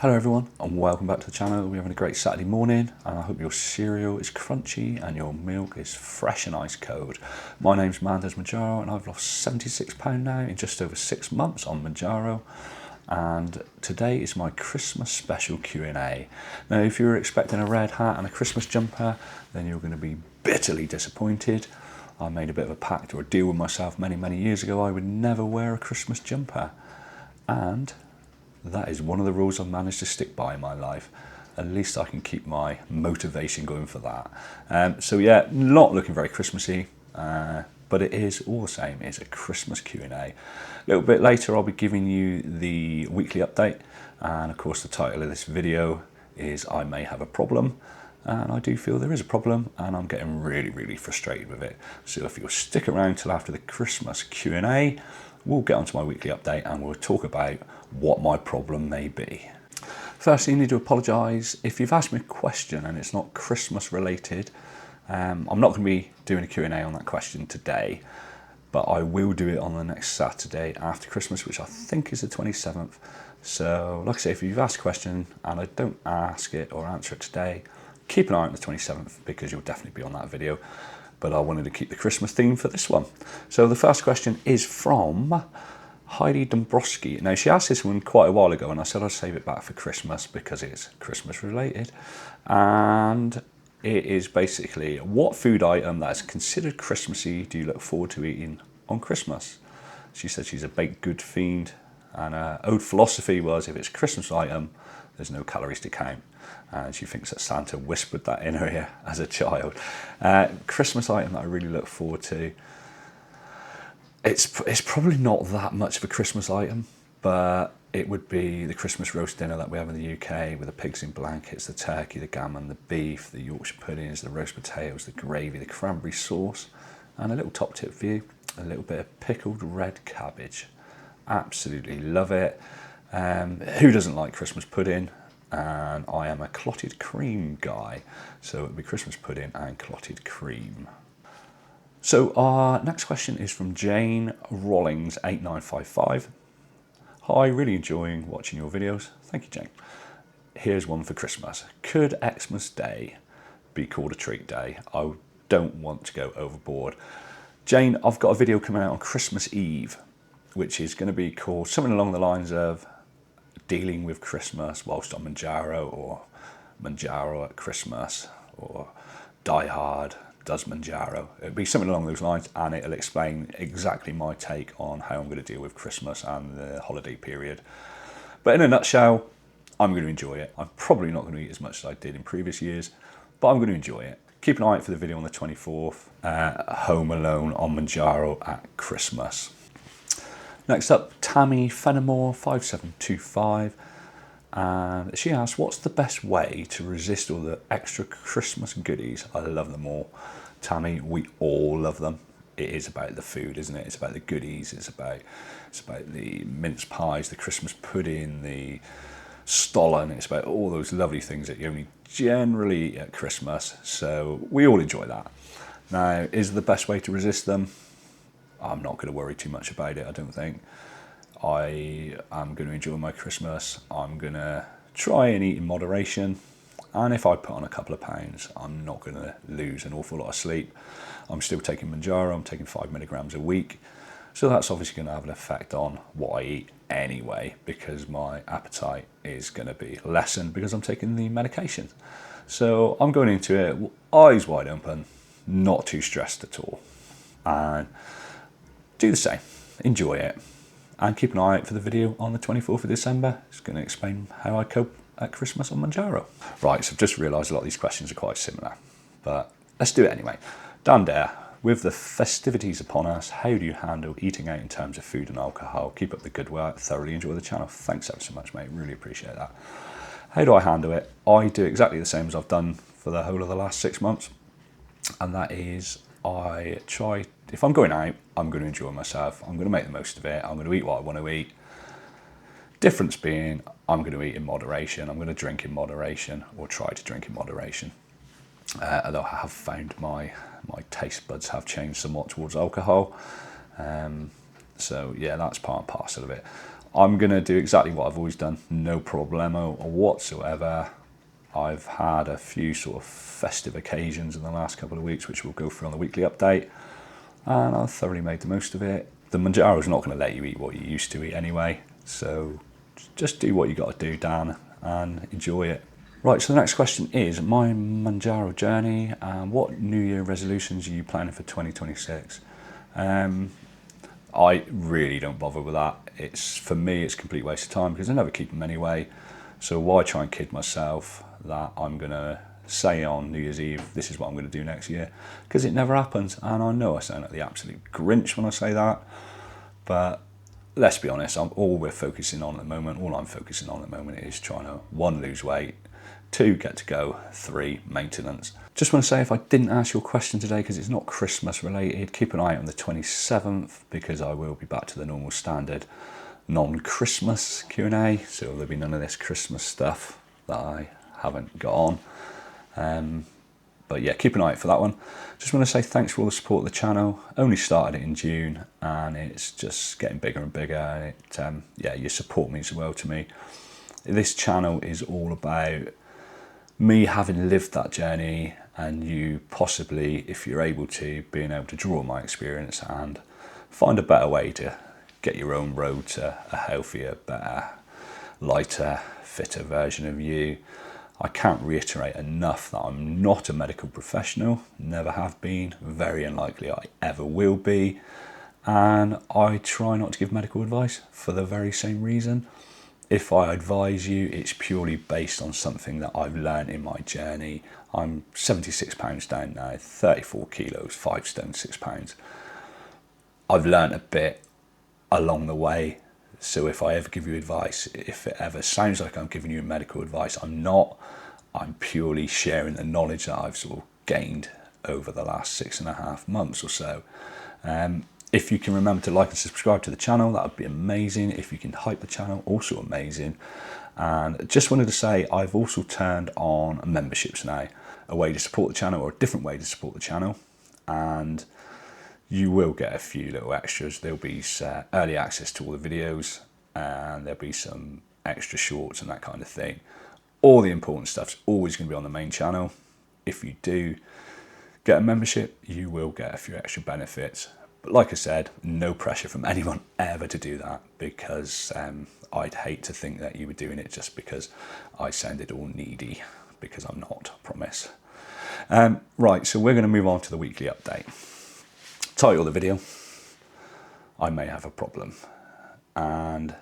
Hello everyone and welcome back to the channel. We're having a great Saturday morning and I hope your cereal is crunchy and your milk is fresh and ice cold. My name's Mounjaro and I've lost £76 now in just over 6 months on Mounjaro, and today is my Christmas special Q&A. Now if you were expecting a red hat and a Christmas jumper, then you're going to be bitterly disappointed. I made a bit of a pact or a deal with myself many years ago. I would never wear a Christmas jumper, and that is one of the rules I've managed to stick by in my life. At least I can keep my motivation going for that. So yeah, not looking very Christmassy, but it is all the same. It's a Christmas Q&A. A little bit later I'll be giving you the weekly update, and of course the title of this video is I May Have a Problem, and I do feel there is a problem and I'm getting really frustrated with it. So if you'll stick around till after the Christmas Q&A, we'll get onto my weekly update and we'll talk about what my problem may be. Firstly, you need to apologise if you've asked me a question and it's not Christmas related. I'm not going to be doing a Q&A on that question today, but I will do it on the next Saturday after Christmas, which I think is the 27th. So like I say, if you've asked a question and I don't ask it or answer it today, keep an eye on the 27th because you'll definitely be on that video. But I wanted to keep the Christmas theme for this one. So the first question is from Heidi Dombrowski. Now she asked this one quite a while ago and I said I'd save it back for Christmas because it's Christmas related. And it is basically, what food item that is considered Christmassy do you look forward to eating on Christmas? She said she's a baked good fiend, and her old philosophy was if it's a Christmas item, there's no calories to count. And she thinks that Santa whispered that in her ear as a child. Christmas item that I really look forward to. It's probably not that much of a Christmas item, but it would be the Christmas roast dinner that we have in the UK with the pigs in blankets, the turkey, the gammon, the beef, the Yorkshire puddings, the roast potatoes, the gravy, the cranberry sauce, and a little top tip for you, a little bit of pickled red cabbage. Absolutely love it. Who doesn't like Christmas pudding? And I am a clotted cream guy, so it would be Christmas pudding and clotted cream. So our next question is from Jane Rollings 8955. Hi, really enjoying watching your videos. Thank you, Jane. Here's one for Christmas. Could Xmas Day be called a treat day? I don't want to go overboard. Jane, I've got a video coming out on Christmas Eve, which is going to be called something along the lines of dealing with Christmas whilst on Mounjaro, or Mounjaro at Christmas, or Die Hard does Mounjaro. It'll be something along those lines, and it'll explain exactly my take on how I'm going to deal with Christmas and the holiday period. But in a nutshell, I'm going to enjoy it. I'm probably not going to eat as much as I did in previous years, but I'm going to enjoy it. Keep an eye out for the video on the 24th, Home Alone on Mounjaro at Christmas. Next up, Tammy Fenimore 5725, and she asks, what's the best way to resist all the extra Christmas goodies? I love them all. Tammy, we all love them. It is about the food, isn't it? It's about the goodies. It's about the mince pies, the Christmas pudding, the stollen. It's about all those lovely things that you only generally eat at Christmas. So we all enjoy that. Now, is the best way to resist them? I'm not going to worry too much about it, I don't think. I am going to enjoy my Christmas. I'm going to try and eat in moderation. And if I put on a couple of pounds, I'm not going to lose an awful lot of sleep. I'm still taking Mounjaro. I'm taking 5 milligrams a week. So that's obviously going to have an effect on what I eat anyway, because my appetite is going to be lessened because I'm taking the medication. So I'm going into it eyes wide open, not too stressed at all. And do the same, enjoy it, and keep an eye out for the video on the 24th of December. It's going to explain how I cope at Christmas on Mounjaro. Right, so I've just realised a lot of these questions are quite similar, but let's do it anyway. Dan Dare, with the festivities upon us, how do you handle eating out in terms of food and alcohol? Keep up the good work, thoroughly enjoy the channel. Thanks ever so much, mate, really appreciate that. How do I handle it? I do exactly the same as I've done for the whole of the last 6 months, and that is I try, if I'm going out, I'm going to enjoy myself. I'm going to make the most of it. I'm going to eat what I want to eat. Difference being, I'm going to eat in moderation. I'm going to drink in moderation, or try to drink in moderation. Although I have found my taste buds have changed somewhat towards alcohol. So yeah, that's part and parcel of it. I'm going to do exactly what I've always done, no problemo whatsoever. I've had a few sort of festive occasions in the last couple of weeks, which we'll go through on the weekly update, and I've thoroughly made the most of it. The Mounjaro is not going to let you eat what you used to eat anyway, so just do what you got to do, Dan, and enjoy it. Right, so the next question is my Mounjaro journey, and what New Year resolutions are you planning for 2026? I really don't bother with that. For me, it's a complete waste of time because I never keep them anyway. So why try and kid myself that I'm going to say on New Year's Eve, this is what I'm going to do next year, because it never happens. And I know I sound like the absolute Grinch when I say that, but let's be honest, all I'm focusing on at the moment is trying to, 1, lose weight, 2, get to go, 3, maintenance. Just want to say, if I didn't answer your question today because it's not Christmas related, keep an eye out on the 27th because I will be back to the normal standard non-Christmas Q&A, so there'll be none of this Christmas stuff that I haven't got on. But yeah, keep an eye out for that one. Just want to say thanks for all the support of the channel. Only started it in June and it's just getting bigger and bigger. Yeah, your support means the world to me. This channel is all about me having lived that journey and you possibly, if you're able to, being able to draw on my experience and find a better way to get your own road to a healthier, better, lighter, fitter version of you. I can't reiterate enough that I'm not a medical professional, never have been, very unlikely I ever will be, and I try not to give medical advice for the very same reason. If I advise you, it's purely based on something that I've learned in my journey. I'm 76 pounds down now, 34 kilos, 5 stone, 6 pounds. I've learned a bit along the way. So if I ever give you advice, if it ever sounds like I'm giving you medical advice, I'm not. I'm purely sharing the knowledge that I've sort of gained over the last 6.5 months or so. If you can remember to like and subscribe to the channel, that would be amazing. If you can hype the channel, also amazing. And just wanted to say, I've also turned on memberships now, a way to support the channel or a different way to support the channel. And you will get a few little extras. There'll be early access to all the videos and there'll be some extra shorts and that kind of thing. All the important stuff's always going to be on the main channel. If you do get a membership, you will get a few extra benefits. But like I said, no pressure from anyone ever to do that because I'd hate to think that you were doing it just because I sounded all needy, because I'm not, I promise. Right, so we're going to move on to the weekly update. Title of the video, I may have a problem. And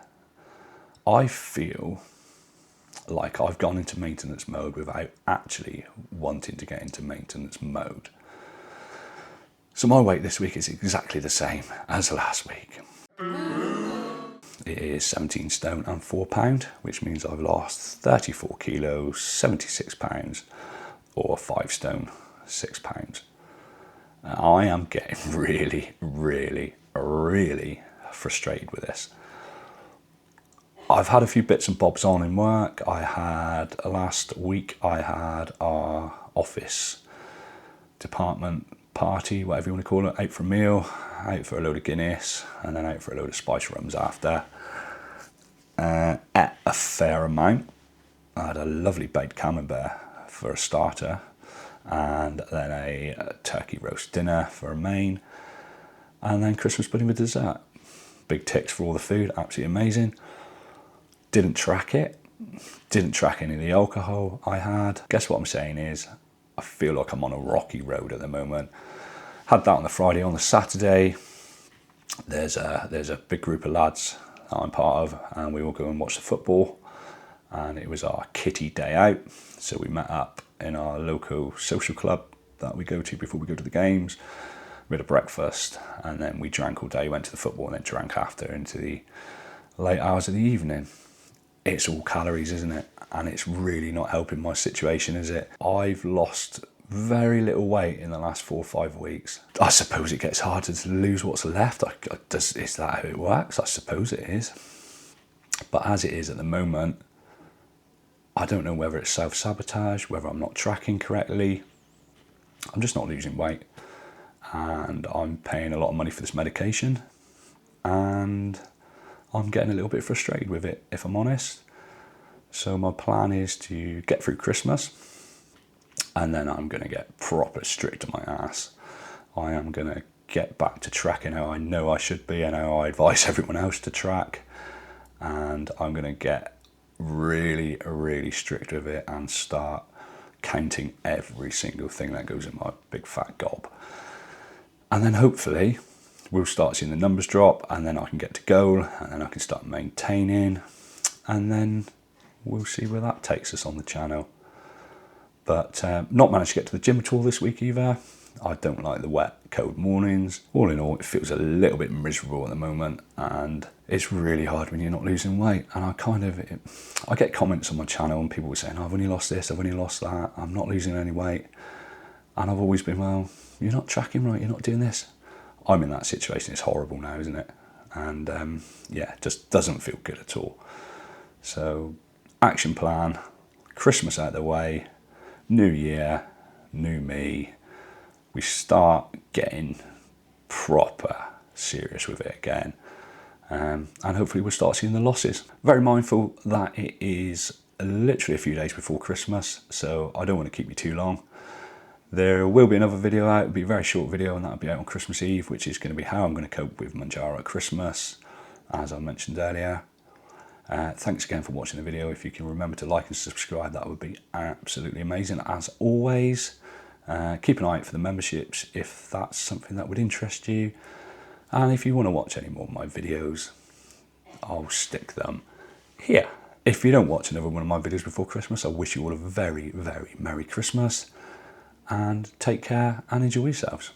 I feel like I've gone into maintenance mode without actually wanting to get into maintenance mode. So my weight this week is exactly the same as last week. It is 17 stone and 4 pound, which means I've lost 34 kilos, 76 pounds, or 5 stone, 6 pounds. I am getting really, really, really frustrated with this. I've had a few bits and bobs on in work. Last week I had our office department party, whatever you want to call it, out for a meal, out for a load of Guinness, and then out for a load of spice rums after. Ate a fair amount. I had a lovely baked camembert for a starter, and then a turkey roast dinner for a main, and then Christmas pudding with dessert. Big ticks for all the food, absolutely amazing. Didn't track it, didn't track any of the alcohol I had. Guess what I'm saying is, I feel like I'm on a rocky road at the moment. Had that on the Friday. On the Saturday, there's a big group of lads that I'm part of, and we all go and watch the football. And it was our kitty day out, so we met up in our local social club that we go to before we go to the games. We had a breakfast, and then we drank all day, went to the football, and then drank after into the late hours of the evening. It's all calories, isn't it? And it's really not helping my situation, is it? I've lost very little weight in the last 4 or 5 weeks. I suppose it gets harder to lose what's left. Is that how it works? I suppose it is. But as it is at the moment, I don't know whether it's self-sabotage, whether I'm not tracking correctly. I'm just not losing weight. And I'm paying a lot of money for this medication. And I'm getting a little bit frustrated with it, if I'm honest. So my plan is to get through Christmas, and then I'm going to get proper strict to my ass. I am going to get back to tracking how I know I should be and how I advise everyone else to track. And I'm going to get really, really strict with it and start counting every single thing that goes in my big fat gob. And then hopefully we'll start seeing the numbers drop, and then I can get to goal, and then I can start maintaining, and then we'll see where that takes us on the channel. But not managed to get to the gym at all this week either. I don't like the wet, cold mornings. All in all, it feels a little bit miserable at the moment, and it's really hard when you're not losing weight. And I get comments on my channel and people were saying, oh, I've only lost this, I've only lost that, I'm not losing any weight. And I've always been, well, you're not tracking right, you're not doing this. I'm in that situation, it's horrible now, isn't it? And yeah, it just doesn't feel good at all. So, action plan, Christmas out of the way, new year, new me. We start getting proper serious with it again. And hopefully we'll start seeing the losses. Very mindful that it is literally a few days before Christmas, so I don't want to keep you too long. There will be another video out. It'll be a very short video, and that'll be out on Christmas Eve, which is going to be how I'm going to cope with Mounjaro at Christmas, as I mentioned earlier. Thanks again for watching the video. If you can remember to like and subscribe, that would be absolutely amazing. As always, keep an eye out for the memberships if that's something that would interest you. And if you want to watch any more of my videos, I'll stick them here. If you don't watch another one of my videos before Christmas, I wish you all a very, very Merry Christmas. And take care and enjoy yourselves.